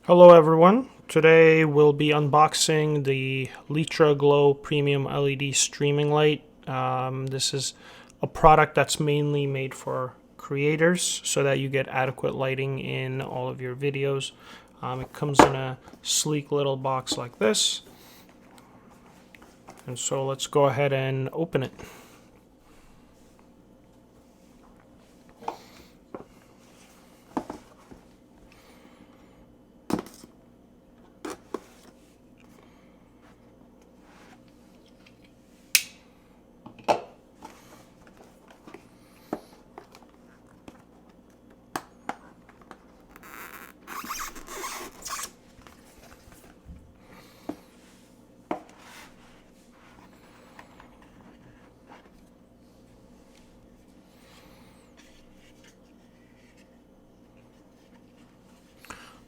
Hello everyone, today we'll be unboxing the Litra Glow Premium LED Streaming Light. This is a product that's mainly made for creators so that you get adequate lighting in all of your videos. It comes in a sleek little box like this. And so let's go ahead and open it.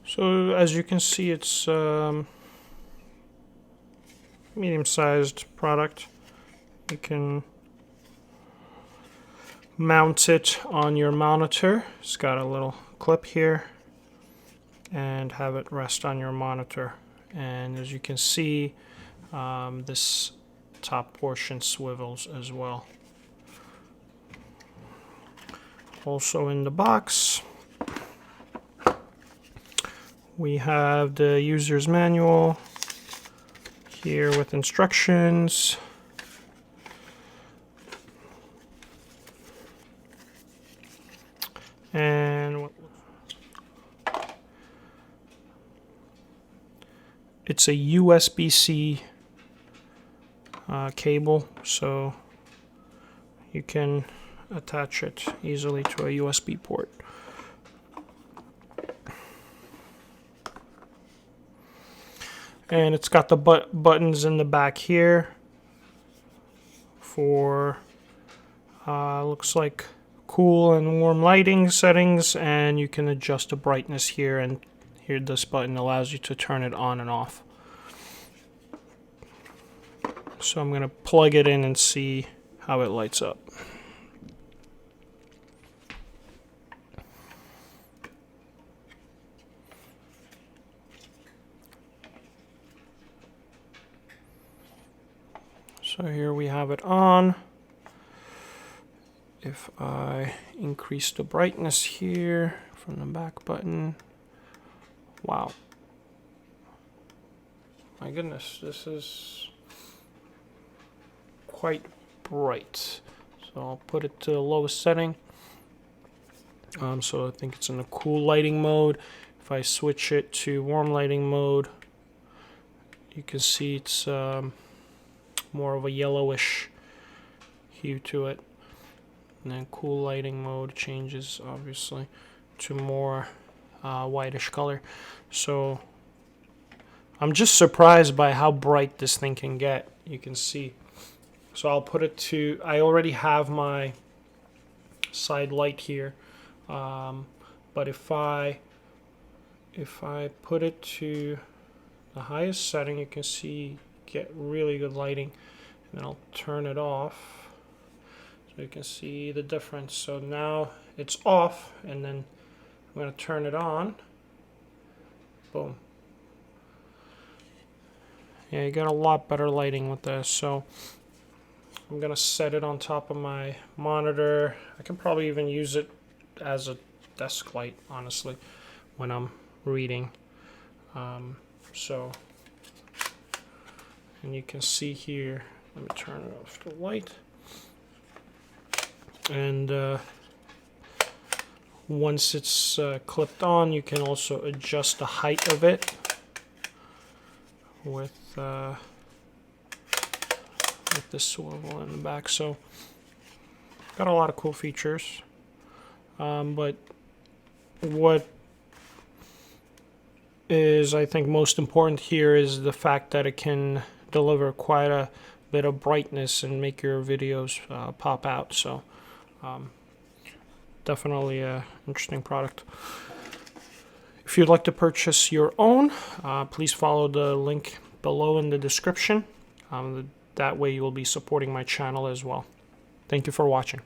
So as you can see, it's medium-sized product. You can mount it on your monitor. It's got a little clip here and have it rest on your monitor. And as you can see, this top portion swivels as well. Also in the box, we have the user's manual here with instructions. And it's a USB-C cable, so you can attach it easily to a USB port. And it's got the buttons in the back here for looks like cool and warm lighting settings, and you can adjust the brightness here, and here this button allows you to turn it on and off. So I'm going to plug it in and see how it lights up. So here we have it on. If I increase the brightness here from the back button, wow. My goodness, this is quite bright. So I'll put it to the lowest setting. So I think it's in a cool lighting mode. If I switch it to warm lighting mode, you can see it's more of a yellowish hue to it. And then cool lighting mode changes obviously to more whitish color. So I'm just surprised by how bright this thing can get. You can see. So I'll put it to, I already have my side light here, but if I put it to the highest setting, you can see get really good lighting. And then I'll turn it off so you can see the difference. So now it's off, and then I'm going to turn it on. Boom. Yeah, you got a lot better lighting with this. So I'm going to set it on top of my monitor. I can probably even use it as a desk light, honestly, when I'm reading. And you can see here, let me turn it off the light. And once it's clipped on, you can also adjust the height of it with the swivel in the back. So got a lot of cool features. But what is, I think, most important here is the fact that it can deliver quite a bit of brightness and make your videos pop out. So definitely an interesting product. If you'd like to purchase your own, please follow the link below in the description. That way you will be supporting my channel as well. Thank you for watching.